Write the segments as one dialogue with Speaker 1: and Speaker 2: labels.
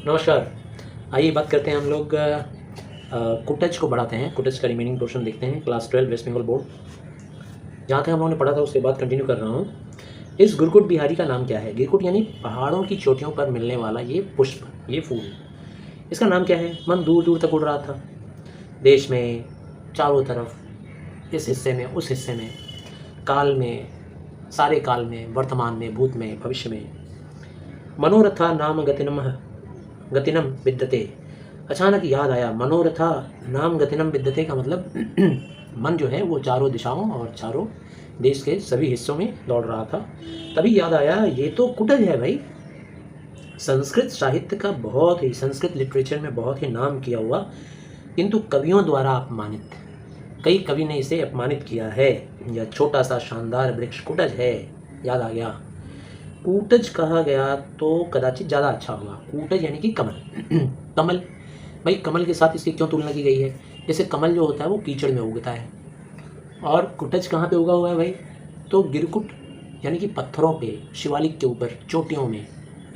Speaker 1: नमस्कार। आइए बात करते हैं हम लोग कुटच को बढ़ाते हैं। कुटच का रिमेनिंग पोर्शन देखते हैं। क्लास 12 वेस्ट बंगाल बोर्ड, जहाँ तक हम लोगों ने पढ़ा था उसके बाद कंटिन्यू कर रहा हूँ। इस गिरकुट बिहारी का नाम क्या है? गिरकुट यानी पहाड़ों की चोटियों पर मिलने वाला ये पुष्प, ये फूल, इसका नाम क्या है? मन दूर दूर तक उड़ रहा था, देश में चारों तरफ, इस हिस्से में उस हिस्से में, काल में, सारे काल में, वर्तमान में, भूत में, भविष्य में। मनोरथा नाम गतिनम विद्यते। अचानक याद आया, मनोरथा नाम गतिनम विद्यते का मतलब मन जो है वो चारों दिशाओं और चारों देश के सभी हिस्सों में दौड़ रहा था। तभी याद आया, ये तो कुटज है भाई। संस्कृत साहित्य का बहुत ही, संस्कृत लिटरेचर में बहुत ही नाम किया हुआ, किंतु कवियों द्वारा अपमानित, कई कवि ने इसे अपमानित किया है। यह छोटा सा शानदार वृक्ष कुटज है। याद आ गया, कूटज कहा गया तो कदाचित ज़्यादा अच्छा होगा। कूटज यानी कि कमल। कमल भाई, कमल के साथ इसकी क्यों तुलना की गई है? जैसे कमल जो होता है वो कीचड़ में उगता है, और कुटज कहाँ पे उगा हुआ है भाई? तो गिरकुट यानी कि पत्थरों पे, शिवालिक के ऊपर, चोटियों में।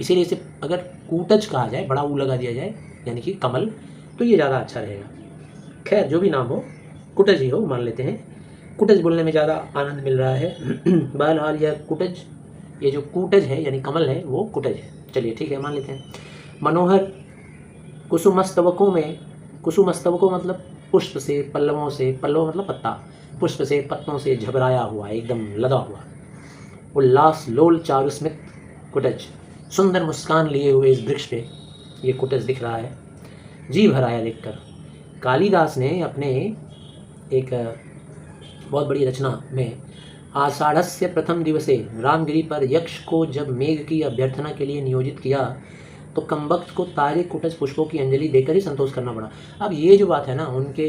Speaker 1: इसीलिए इसे अगर कूटज कहा जाए, बड़ा ऊ लगा दिया जाए, यानी कि कमल, तो ये ज़्यादा अच्छा रहेगा। खैर, जो भी नाम हो, कुटज ही हो, मान लेते हैं। कुटज बोलने में ज़्यादा आनंद मिल रहा है। बहरहाल यह कुटज, ये जो कूटज है यानी कमल है, वो कुटज है। चलिए ठीक है, मान लेते हैं। मनोहर कुसुमस्तवकों में, कुसुमस्तवकों मतलब पुष्प से, पल्लवों से, पल्लव मतलब पत्ता, पुष्प से, पत्तों से झबराया हुआ, एकदम लदा हुआ। उल्लास लोल चारुस्मित कुटज, सुंदर मुस्कान लिए हुए इस वृक्ष पे ये कुटज दिख रहा है। जी भर आया देखकर। कालिदास ने अपने एक बहुत बड़ी रचना में आषाढ़स्य प्रथम दिवसे रामगिरी पर यक्ष को जब मेघ की अभ्यर्थना के लिए नियोजित किया, तो कमबख्त को तारे कुटज पुष्पों की अंजलि देकर ही संतोष करना पड़ा। अब ये जो बात है ना, उनके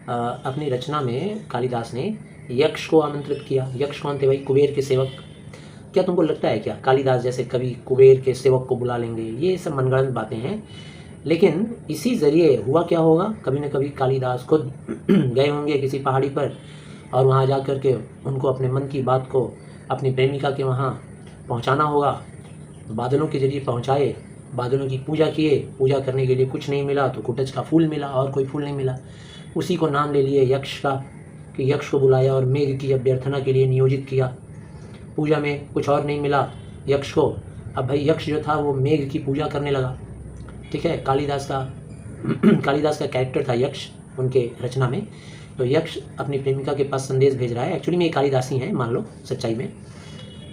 Speaker 1: अपनी रचना में कालिदास ने यक्ष को आमंत्रित किया। यक्ष कौन थे भाई? कुबेर के सेवक। क्या तुमको लगता है क्या कालिदास जैसे कवि कुबेर के सेवक को बुला लेंगे? ये सब मनगढ़ंत बातें हैं। लेकिन इसी ज़रिए हुआ क्या होगा, कभी न कभी कालिदास खुद गए होंगे किसी पहाड़ी पर, और वहाँ जा कर के उनको अपने मन की बात को अपनी प्रेमिका के वहाँ पहुँचाना होगा। बादलों के जरिए पहुँचाए, बादलों की पूजा किए, पूजा करने के लिए कुछ नहीं मिला तो कुटज का फूल मिला, और कोई फूल नहीं मिला। उसी को नाम ले लिए यक्ष का, कि यक्ष को बुलाया और मेघ की अभ्यर्थना के लिए नियोजित किया। पूजा में कुछ और नहीं मिला यक्ष को। अब भाई यक्ष जो था वो मेघ की पूजा करने लगा। ठीक है, कालिदास का कैरेक्टर था यक्ष उनके रचना में। तो यक्ष अपनी प्रेमिका के पास संदेश भेज रहा है, एक्चुअली में ये कालिदास ही हैं, मान लो सच्चाई में।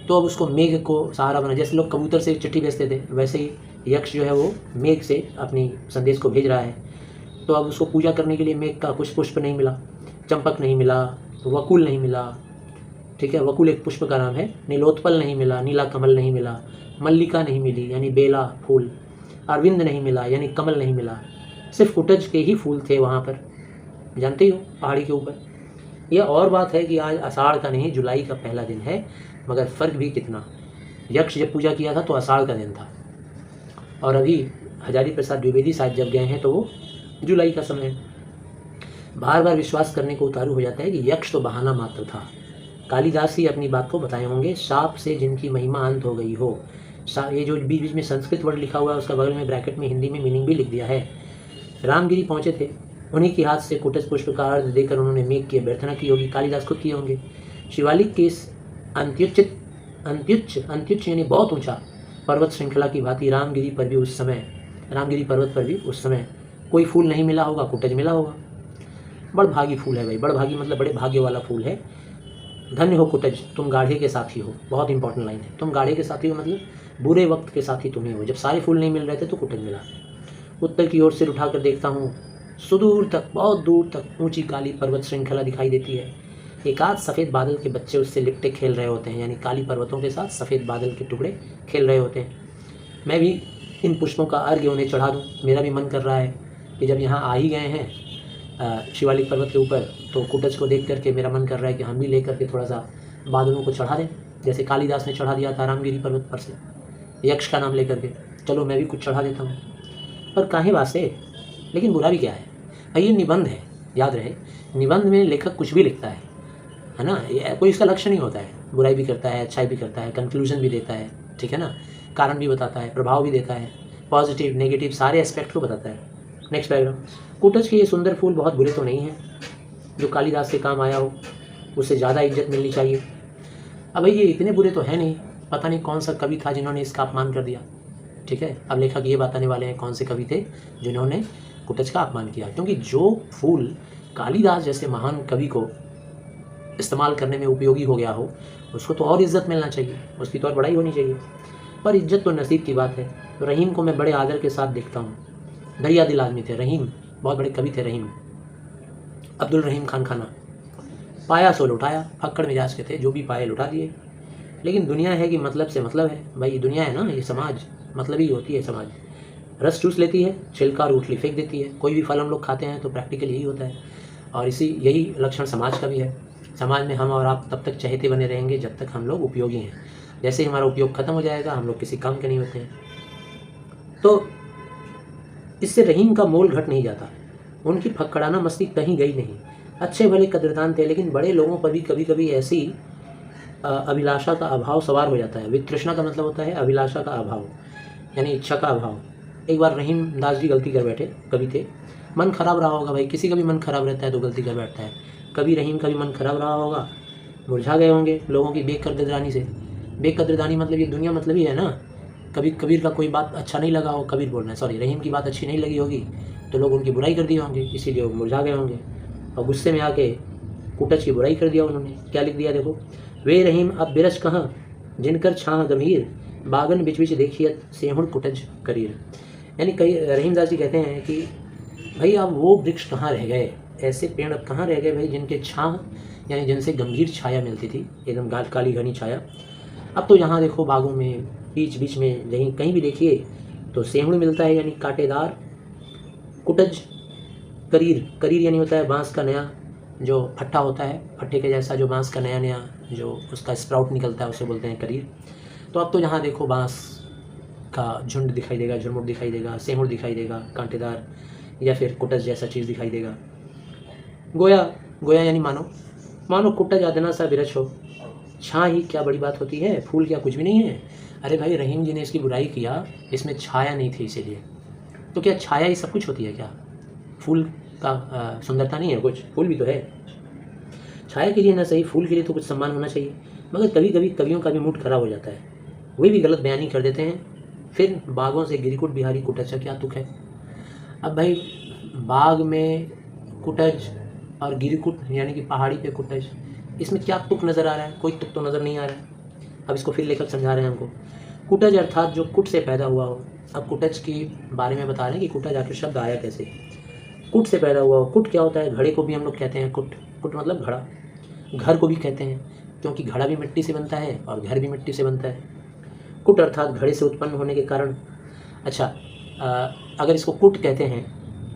Speaker 1: तो अब उसको मेघ को सहारा बना, जैसे लोग कबूतर से चिट्ठी भेजते थे, वैसे ही यक्ष जो है वो मेघ से अपनी संदेश को भेज रहा है। तो अब उसको पूजा करने के लिए मेघ का कुछ पुष्प नहीं मिला, चंपक नहीं मिला, वकुल नहीं मिला। ठीक है, वकुल एक पुष्प का नाम है। नीलोत्पल नहीं मिला, नीला कमल नहीं मिला, मल्लिका नहीं मिली यानी बेला फूल, अरविंद नहीं मिला यानी कमल नहीं मिला। सिर्फ कुटज के ही फूल थे वहाँ पर, जानते ही हो, पहाड़ी के ऊपर। यह और बात है कि आज आषाढ़ का नहीं, जुलाई का पहला दिन है, मगर फ़र्क भी कितना। यक्ष जब पूजा किया था तो आषाढ़ का दिन था, और अभी हजारी प्रसाद द्विवेदी साहब जब गए हैं तो वो जुलाई का समय है। बार बार विश्वास करने को उतारू हो जाता है कि यक्ष तो बहाना मात्र था। कालिदास ही अपनी बात को बताए होंगे, शाप से जिनकी महिमा अंत हो गई हो। ये जो बीच बीच में संस्कृत वर्ड लिखा हुआ है उसका बगल में ब्रैकेट में हिंदी में मीनिंग भी लिख दिया है। रामगिरी पहुँचे थे, उन्हीं के हाथ से कुटज पुष्प का अर्घ देकर उन्होंने मेघ की अभ्यर्थना की होगी, कालिदास खुद किए होंगे। शिवालिक के इस अंत्युच्च यानी बहुत ऊंचा पर्वत श्रृंखला की भांति रामगिरी पर्वत पर भी उस समय कोई फूल नहीं मिला होगा, कुटज मिला होगा। बड़भागी फूल है भाई, बड़भागी मतलब बड़े भाग्य वाला फूल है। धन्य हो कुटज, तुम गाढ़े के साथी हो। बहुत इंपॉर्टेंट लाइन है, तुम गाढ़े के साथी हो मतलब बुरे वक्त के साथी तुम्हें हो। जब सारे फूल नहीं मिल रहे थे तो कुटज मिला। उत्तर की ओर सिर उठाकर देखता हूँ, सुदूर तक, बहुत दूर तक ऊंची काली पर्वत श्रृंखला दिखाई देती है। एक आध सफ़ेद बादल के बच्चे उससे लिपटे खेल रहे होते हैं, यानी काली पर्वतों के साथ सफ़ेद बादल के टुकड़े खेल रहे होते हैं। मैं भी इन पुष्पों का अर्घ्य उन्हें चढ़ा दूँ। मेरा भी मन कर रहा है कि जब यहाँ आ ही गए हैं शिवालिक पर्वत के ऊपर, तो कुटज को देख करके मेरा मन कर रहा है कि हम भी ले करके थोड़ा सा बादलों को चढ़ा दें, जैसे कालिदास ने चढ़ा दिया था रामगिरी पर्वत पर से यक्ष का नाम लेकर के। चलो मैं भी कुछ चढ़ा देता हूँ, पर काहे वास्ते। लेकिन बुरा भी क्या है भाई, ये निबंध है, याद रहे। निबंध में लेखक कुछ भी लिखता है ना, ये कोई इसका लक्ष्य नहीं होता है। बुराई भी करता है, अच्छाई भी करता है, कंक्लूजन भी देता है, ठीक है ना, कारण भी बताता है, प्रभाव भी देता है, पॉजिटिव नेगेटिव सारे एस्पेक्ट को बताता है। नेक्स्ट पैराग्राफ, कुटज के ये सुंदर फूल बहुत बुरे तो नहीं हैं, जो कालिदास के काम आया हो उससे ज़्यादा इज्जत मिलनी चाहिए। अब भाई ये इतने बुरे तो हैं नहीं, पता नहीं कौन सा कवि था जिन्होंने इसका अपमान कर दिया। ठीक है, अब लेखक ये बताने वाले हैं कौन से कवि थे जिन्होंने कुटज का अपमान किया, क्योंकि जो फूल कालिदास जैसे महान कवि को इस्तेमाल करने में उपयोगी हो गया हो उसको तो और इज्जत मिलना चाहिए, उसकी तो और बड़ाई होनी चाहिए। पर इज्जत तो नसीब की बात है। तो रहीम को मैं बड़े आदर के साथ देखता हूँ। दरिया दिल आदमी थे रहीम, बहुत बड़े कवि थे रहीम, अब्दुल रहीम खान खाना। पाया सो लुटाया, फक्कड़ मिजाज के थे, जो भी पाए लुटा दिए। लेकिन दुनिया है कि मतलब से मतलब है भाई, ये दुनिया है ना, ये समाज मतलब ही होती है। समाज रस चूस लेती है, छिलका और उठली फेंक देती है। कोई भी फल हम लोग खाते हैं तो प्रैक्टिकली यही होता है, और यही लक्षण समाज का भी है। समाज में हम और आप तब तक चहेते बने रहेंगे जब तक हम लोग उपयोगी हैं। जैसे ही हमारा उपयोग खत्म हो जाएगा हम लोग किसी काम के नहीं होते हैं। तो इससे रहीम का मोल घट नहीं जाता, उनकी फक्कड़ाना मस्ती कहीं गई नहीं। अच्छे भले कदरदान थे, लेकिन बड़े लोगों पर भी कभी कभी ऐसी अभिलाषा का अभाव सवार हो जाता है। वितृष्णा का मतलब होता है अभिलाषा का अभाव, यानी इच्छा का अभाव। एक बार रहीम दास जी गलती कर बैठे, कवि थे, मन खराब रहा होगा भाई, किसी का भी मन खराब रहता है तो गलती कर बैठता है। कभी रहीम का भी मन खराब रहा होगा, मुरझा गए होंगे लोगों की बेकदरदानी से। बेकदरदानी मतलब ये दुनिया मतलब ही है ना। कभी कबीर का कोई बात अच्छा नहीं लगा हो, कबीर बोलना है सॉरी, रहीम की बात अच्छी नहीं लगी होगी तो लोग उनकी बुराई कर दिए होंगे, इसीलिए वो मुरझा गए होंगे और गुस्से में आके कुटज की बुराई कर दिया उन्होंने। क्या लिख दिया देखो, वे रहीम अब बिरज कहाँ, जिनकर छाँ गंभीर, बागन बिच बिच देखियत सेहुड़ कुटज करीर। यानी कई रहीम दास जी कहते हैं कि भाई अब वो वृक्ष कहाँ रह गए, ऐसे पेड़ अब कहाँ रह गए भाई जिनके छाँ यानी जिनसे गंभीर छाया मिलती थी, एकदम काली घनी छाया। अब तो यहाँ देखो बागों में बीच बीच में कहीं कहीं भी देखिए तो सेहुड़ मिलता है, यानी कांटेदार। कुटज करीर, करीर यानी होता है बांस का नया जो फट्टा होता है, फट्टे के जैसा जो बांस का नया नया जो उसका स्प्राउट निकलता है उसे बोलते हैं करीर। तो अब तो यहाँ देखो बांस का झुंड दिखाई देगा, झुरमुट दिखाई देगा, सेहुड़ दिखाई देगा, कांटेदार या फिर कुटज जैसा चीज़ दिखाई देगा। गोया, गोया यानी मानो, मानो कुटज अदना सा बिरछ हो, छाँ ही क्या बड़ी बात होती है, फूल क्या कुछ भी नहीं है। अरे भाई रहीम जी ने इसकी बुराई किया, इसमें छाया नहीं थी इसीलिए। तो क्या छाया ही सब कुछ होती है क्या? फूल का सुंदरता नहीं है कुछ? फूल भी तो है। छाया के लिए ना सही, फूल के लिए तो कुछ सम्मान होना चाहिए। मगर कभी कभी कवियों का भी मूड खराब हो जाता है, वे भी गलत बयानी कर देते हैं। फिर बागों से गिरिकुट बिहारी कुटज का क्या तुक है? अब भाई बाग में कुटज और गिरिकुट यानी कि पहाड़ी पे कुटज, इसमें क्या तुक नज़र आ रहा है? कोई तुक तो नज़र नहीं आ रहा है। अब इसको फिर लेखक समझा रहे हैं हमको। कुटज अर्थात जो कुट से पैदा हुआ हो। अब कुटज के बारे में बता रहे हैं कि कुटज आखिर शब्द आया कैसे, कुट से पैदा हुआ हो। कुट क्या होता है? घड़े को भी हम लोग कहते हैं कुट, कुट मतलब घड़ा। घर को भी कहते हैं क्योंकि घड़ा भी मिट्टी से बनता है और घर भी मिट्टी से बनता है। कुट अर्थात घड़े से उत्पन्न होने के कारण। अच्छा, अगर इसको कुट कहते हैं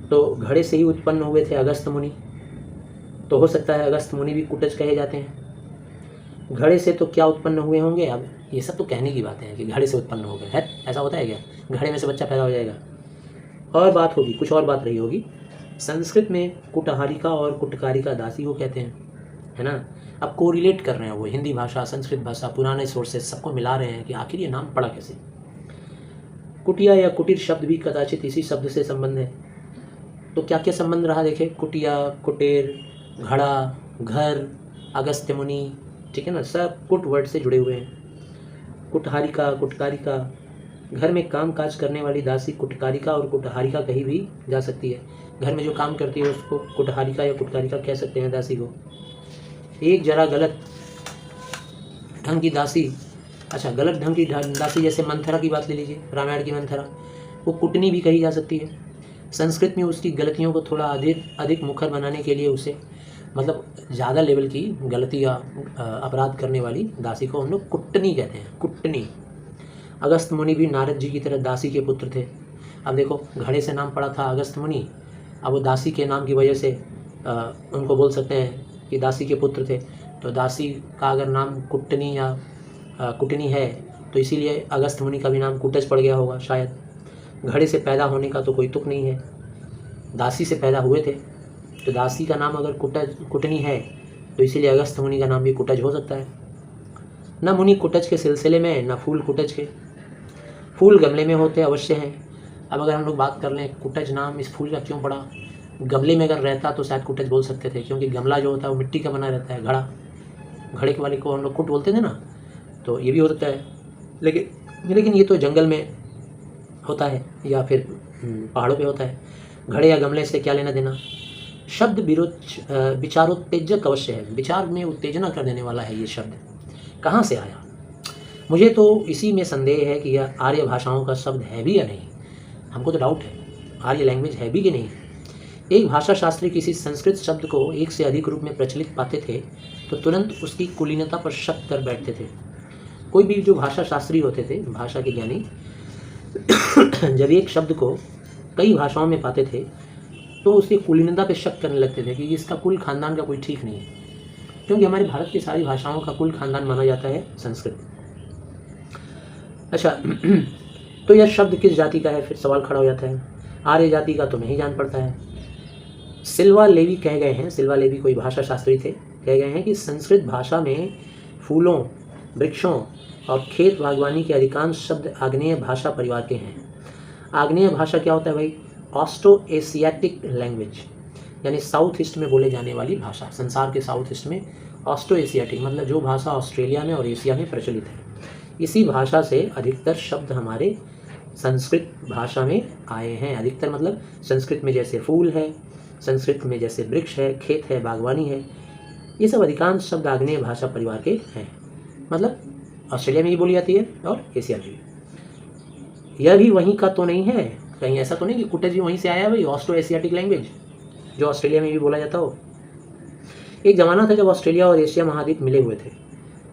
Speaker 1: तो घड़े से ही उत्पन्न हुए थे अगस्त मुनि, तो हो सकता है अगस्त मुनि भी कुटज कहे जाते हैं। घड़े से तो क्या उत्पन्न हुए होंगे? अब ये सब तो कहने की बातें हैं कि घड़े से उत्पन्न हो गए, है ऐसा होता है क्या? घड़े में से बच्चा पैदा हो जाएगा? और बात होगी, कुछ और बात रही होगी। संस्कृत में कुटहारिका और कुटकारिका दासी को कहते हैं, है ना। अब कोरिलेट कर रहे हैं वो, हिंदी भाषा, संस्कृत भाषा, पुराने सोर्सेज सबको मिला रहे हैं कि आखिर ये नाम पड़ा कैसे। कुटिया या कुटीर शब्द भी कदाचित इसी शब्द से संबंध है। तो क्या क्या संबंध रहा देखे, कुटिया, कुटीर, घड़ा, घर, अगस्त्य मुनि, ठीक है ना, सब कुट वर्ड से जुड़े हुए हैं। कुटहारिका, कुटकारिका, घर में काम काज करने वाली दासी कुटकारिका और कुटहारिका कही भी जा सकती है। घर में जो काम करती है उसको कुटहारिका या कुटकारिका कह सकते हैं दासी को। एक जरा गलत ढंग की दासी, अच्छा गलत ढंग की दासी जैसे मंथरा की बात ले लीजिए, रामायण की मंथरा, वो कुटनी भी कही जा सकती है। संस्कृत में उसकी गलतियों को थोड़ा अधिक मुखर बनाने के लिए उसे मतलब ज़्यादा लेवल की गलती या अपराध करने वाली दासी को हम लोग कुटनी कहते हैं, कुटनी। अगस्त मुनि भी नारद जी की तरह दासी के पुत्र थे। अब देखो घड़े से नाम पड़ा था अगस्त मुनि, अब वो दासी के नाम की वजह से उनको बोल सकते हैं कि दासी के पुत्र थे। तो दासी का अगर नाम कुटनी या कुटनी है तो इसीलिए अगस्त मुनि का भी नाम कुटज पड़ गया होगा शायद। घड़े से पैदा होने का तो कोई तुक नहीं है, दासी से पैदा हुए थे, तो दासी का नाम अगर कुटनी है तो इसीलिए अगस्त मुनि का नाम भी कुटज हो सकता है। न मुनि कुटज के सिलसिले में, न फूल कुटज के। फूल गमले में होते अवश्य हैं, अब अगर हम लोग बात कर लें कुटज नाम इस फूल का क्यों पड़ा, गमले में अगर रहता तो शायद कुटज बोल सकते थे, क्योंकि गमला जो होता है वो मिट्टी का बना रहता है, घड़े के वाले को हम लोग कुट बोलते थे ना, तो ये भी हो सकता है। लेकिन ये तो जंगल में होता है या फिर पहाड़ों पे होता है, घड़े या गमले से क्या लेना देना। शब्द विचारोत्तेजक अवश्य है, विचार में उत्तेजना कर देने वाला है ये शब्द। कहाँ से आया? मुझे तो इसी में संदेह है कि यह आर्य भाषाओं का शब्द है भी या नहीं। हमको तो डाउट है आर्य लैंग्वेज है भी कि नहीं। एक भाषा शास्त्री किसी संस्कृत शब्द को एक से अधिक रूप में प्रचलित पाते थे तो तुरंत उसकी कुलीनता पर शक कर बैठते थे। कोई भी जो भाषा शास्त्री होते थे, भाषा के ज्ञानी, जब एक शब्द को कई भाषाओं में पाते थे तो उसकी कुलीनता पर शक करने लगते थे कि इसका कुल खानदान का कोई ठीक नहीं है, क्योंकि हमारे भारत की सारी भाषाओं का कुल खानदान माना जाता है संस्कृत। अच्छा, तो यह शब्द किस जाति का है, फिर सवाल खड़ा हो जाता है। आर्य जाति का तो नहीं जान पड़ता है। सिल्वा लेवी कह गए हैं, सिल्वा लेवी कोई भाषा शास्त्री थे, कह गए हैं कि संस्कृत भाषा में फूलों, वृक्षों और खेत बागवानी के अधिकांश शब्द आग्नेय भाषा परिवार के हैं। आग्नेय भाषा क्या होता है भाई? ऑस्ट्रो एशियाटिक लैंग्वेज, यानी साउथ ईस्ट में बोले जाने वाली भाषा। संसार के साउथ ईस्ट में ऑस्ट्रो एशियाटिक मतलब जो भाषा ऑस्ट्रेलिया में और एशिया में प्रचलित है, इसी भाषा से अधिकतर शब्द हमारे संस्कृत भाषा में आए हैं। अधिकतर मतलब संस्कृत में जैसे फूल है, संस्कृत में जैसे वृक्ष है, खेत है, बागवानी है, ये सब अधिकांश शब्द आग्नेय भाषा परिवार के हैं। मतलब ऑस्ट्रेलिया में ही बोली जाती है और एशिया में भी। यह भी वहीं का तो नहीं है, कहीं ऐसा तो नहीं कि कुटज भी वहीं से आया है भाई, ऑस्ट्रो एशियाटिक लैंग्वेज जो ऑस्ट्रेलिया में भी बोला जाता हो। एक ज़माना था जब ऑस्ट्रेलिया और एशिया महाद्वीप मिले हुए थे,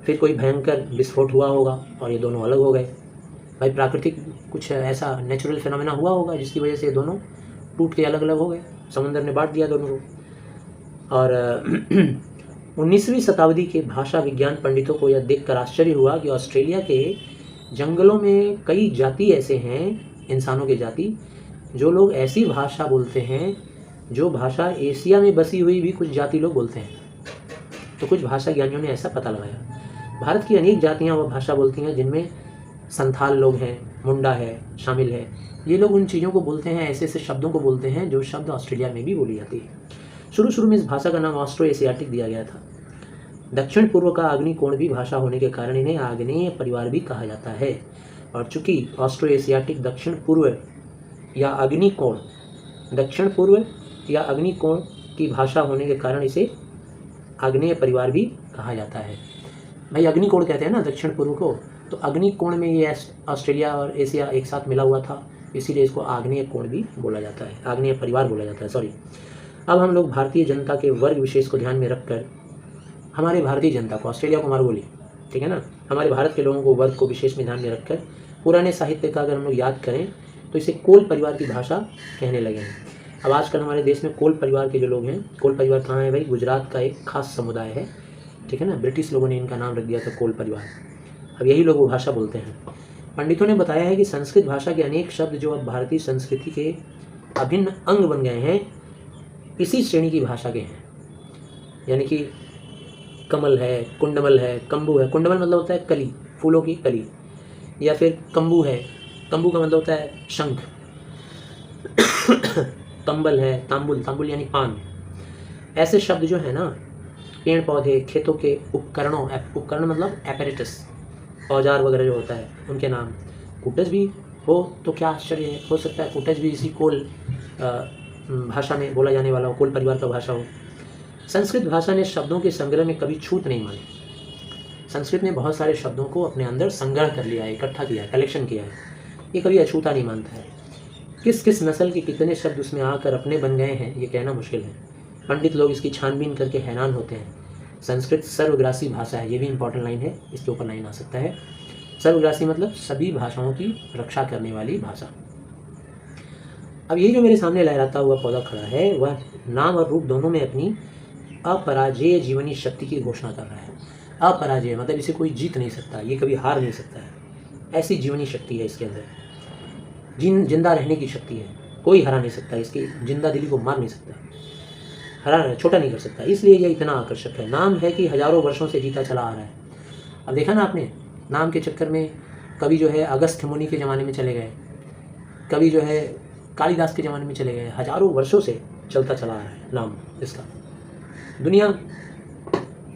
Speaker 1: फिर कोई भयंकर विस्फोट हुआ होगा और ये दोनों अलग हो गए। भाई प्राकृतिक कुछ ऐसा नेचुरल फिनोमेना हुआ होगा जिसकी वजह से ये दोनों टूट के अलग अलग हो गए, समंदर ने बांट दिया दोनों को। और 19वीं शताब्दी के भाषा विज्ञान पंडितों को यह देखकर आश्चर्य हुआ कि ऑस्ट्रेलिया के जंगलों में कई जाति ऐसे हैं, इंसानों की जाति, जो लोग ऐसी भाषा बोलते हैं जो भाषा एशिया में बसी हुई भी कुछ जाति लोग बोलते हैं। तो कुछ भाषा ज्ञानियों ने ऐसा पता लगाया। भारत की अनेक जातियाँ वह भाषा बोलती हैं जिनमें संथाल लोग हैं, मुंडा है, शामिल है। ये लोग उन चीज़ों को बोलते हैं, ऐसे ऐसे शब्दों को बोलते हैं जो शब्द ऑस्ट्रेलिया में भी बोली जाती है। शुरू में इस भाषा का नाम ऑस्ट्रो एशियाटिक दिया गया था। दक्षिण पूर्व का अग्निकोणवी भाषा होने के कारण इन्हें आग्नेय परिवार भी कहा जाता है। और चूंकि ऑस्ट्रो एशियाटिक दक्षिण पूर्व या अग्निकोण, दक्षिण पूर्व या अग्निकोण की भाषा होने के कारण इसे आग्नेय परिवार भी कहा जाता है। भाई अग्निकोण कहते हैं ना दक्षिण पूर्व को, तो अग्निकोण में ये ऑस्ट्रेलिया और एशिया एक साथ मिला हुआ था, इसीलिए इसको आग्नेय कोण भी बोला जाता है, आग्नेय परिवार बोला जाता है, सॉरी। अब हम लोग भारतीय जनता के वर्ग विशेष को ध्यान में रखकर, हमारे भारतीय जनता को, ऑस्ट्रेलिया को हमारे बोली, ठीक है ना, हमारे भारत के लोगों को वर्ग को विशेष में ध्यान में रखकर पुराने साहित्य का अगर हम लोग याद करें तो इसे कोल परिवार की भाषा कहने लगे हैं। अब आजकल हमारे देश में कोल परिवार के जो लोग हैं, कोल परिवार कहाँ है भाई? गुजरात का एक खास समुदाय है, ठीक है ना, ब्रिटिश लोगों ने इनका नाम रख दिया था कोल परिवार। अब यही लोग वो भाषा बोलते हैं। पंडितों ने बताया है कि संस्कृत भाषा के अनेक शब्द जो अब भारतीय संस्कृति के अभिन्न अंग बन गए हैं, इसी श्रेणी की भाषा के हैं। यानी कि कमल है, कुंडमल है, कंबू है। कुंडमल मतलब होता है कली, फूलों की कली, या फिर कंबू है, कंबू का मतलब होता है शंख। कंबल है, तांबुल, तांबुल यानी पान। ऐसे शब्द जो है ना, पेड़ पौधे, खेतों के उपकरणों, उपकरण मतलब एपरेटस, औजार वगैरह जो होता है, उनके नाम। कुटज भी हो तो क्या आश्चर्य है, हो सकता है कुटज भी इसी कोल भाषा में बोला जाने वाला हो, कोल परिवार का भाषा हो। संस्कृत भाषा ने शब्दों के संग्रह में कभी छूत नहीं मानी। संस्कृत ने बहुत सारे शब्दों को अपने अंदर संग्रह कर लिया है, इकट्ठा किया है, कलेक्शन किया है। ये कभी अछूता नहीं मानता है। किस किस नस्ल के कितने शब्द उसमें आकर अपने बन गए हैं, ये कहना मुश्किल है। पंडित लोग इसकी छानबीन करके हैरान होते हैं। संस्कृत सर्वग्रासी भाषा है, ये भी इंपॉर्टेंट लाइन है, इसके ऊपर लाइन आ सकता है। सर्वग्रासी मतलब सभी भाषाओं की रक्षा करने वाली भाषा। अब ये जो मेरे सामने लहराता हुआ पौधा खड़ा है, वह नाम और रूप दोनों में अपनी अपराजेय जीवनी शक्ति की घोषणा कर रहा है। अपराजेय मतलब इसे कोई जीत नहीं सकता, ये कभी हार नहीं सकता है। ऐसी जीवनी शक्ति है इसके अंदर, जिंदा रहने की शक्ति है, कोई हरा नहीं सकता, इसकी जिंदा दिली को मार नहीं सकता, हरा छोटा नहीं कर सकता, इसलिए यह इतना आकर्षक है। नाम है कि हजारों वर्षों से जीता चला आ रहा है। अब देखा ना आपने, नाम के चक्कर में कभी जो है अगस्त्य मुनि के ज़माने में चले गए, कभी जो है कालिदास के ज़माने में चले गए, हजारों वर्षों से चलता चला है नाम इसका। दुनिया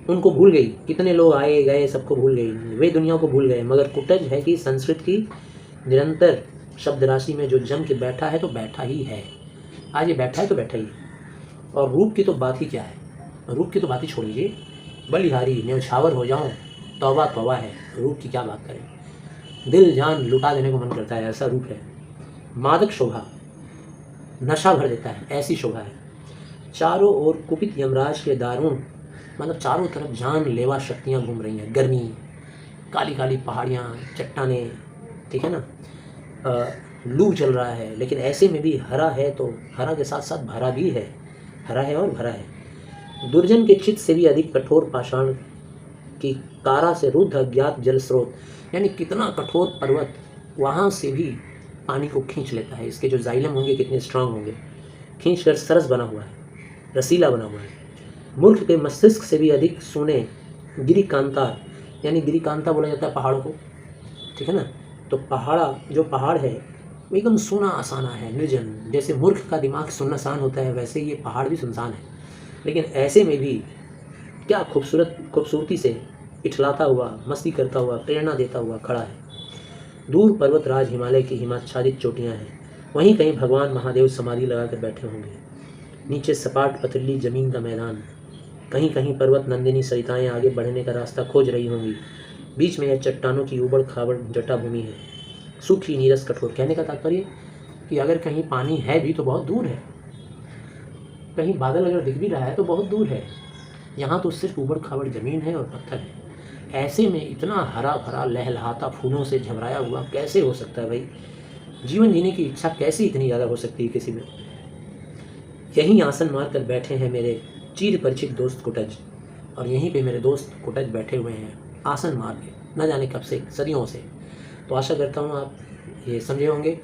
Speaker 1: उनको भूल गई, कितने लोग आए गए सबको भूल गई, वे दुनिया को भूल गए, मगर कुटज है कि संस्कृत की निरंतर शब्द राशि में जो जम के बैठा है तो बैठा ही है। आज ये बैठा है तो बैठा ही है। और रूप की तो बात ही क्या है, रूप की तो बात ही छोड़ दीजिए, बलिहारी न्यौछावर हो जाऊं तौबा तौबा है, रूप की क्या बात करें। दिल जान लुटा देने को मन करता है, ऐसा रूप है। मादक शोभा, नशा भर देता है, ऐसी शोभा है। चारों ओर कुपित यमराज के दारुण, मतलब चारों तरफ जान लेवा शक्तियाँ घूम रही हैं। गर्मी, काली काली पहाड़ियाँ, चट्टानें, ठीक है ना, लू चल रहा है, लेकिन ऐसे में भी हरा है तो हरा के साथ साथ भरा भी है, हरा है और भरा है। दुर्जन के चित्त से भी अधिक कठोर पाषाण की कारा से रुद्ध अज्ञात जल स्रोत, यानी कितना कठोर पर्वत वहाँ से भी पानी को खींच लेता है। इसके जो जाइलम होंगे कितने स्ट्रांग होंगे, खींच कर सरस बना हुआ है, रसीला बना हुआ है। मूर्ख के मस्तिष्क से भी अधिक सोने गिरिकांता, यानी गिरिकांता बोला जाता है पहाड़ों को, ठीक है ना। तो पहाड़ा जो पहाड़ है वो एकदम सोना आसाना है, निर्जन। जैसे मूर्ख का दिमाग सुनसान होता है वैसे ये पहाड़ भी सुनसान है, लेकिन ऐसे में भी क्या खूबसूरती से इठलाता हुआ, मस्ती करता हुआ, प्रेरणा देता हुआ खड़ा है। दूर पर्वतराज हिमालय की हिमाच्छादित चोटियाँ हैं, वहीं कहीं भगवान महादेव समाधि लगाकर बैठे होंगे। नीचे सपाट पथरीली जमीन का मैदान, कहीं कहीं पर्वत नंदिनी सरिताएँ आगे बढ़ने का रास्ता खोज रही होंगी। बीच में यह चट्टानों की उबड़ खाबड़ जटा भूमि है, सूखी नीरस कठोर। कहने का तात्पर्य कि अगर कहीं पानी है भी तो बहुत दूर है, कहीं बादल अगर दिख भी रहा है तो बहुत दूर है। यहाँ तो सिर्फ उबड़ खाबड़ ज़मीन है और पत्थर है। ऐसे में इतना हरा भरा लहलहाता फूलों से झमराया हुआ कैसे हो सकता है भाई? जीवन जीने की इच्छा कैसे इतनी ज़्यादा हो सकती है किसी में? यहीं आसन मार कर बैठे हैं मेरे चिर परिचित दोस्त कुटज, और यहीं पे मेरे दोस्त कुटज बैठे हुए हैं आसन मार के, न जाने कब से, सदियों से। तो आशा करता हूँ आप ये समझे होंगे।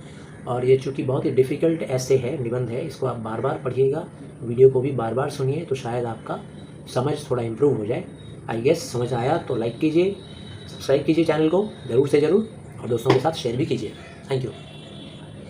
Speaker 1: और ये चूँकि बहुत ही डिफ़िकल्ट ऐसे है, निबंध है, इसको आप बार बार पढ़िएगा, वीडियो को भी बार बार सुनिए, तो शायद आपका समझ थोड़ा इम्प्रूव हो जाए। आई गेस समझ आया तो लाइक कीजिए, सब्सक्राइब कीजिए चैनल को ज़रूर से ज़रूर, और दोस्तों के साथ शेयर भी कीजिए। Thank you.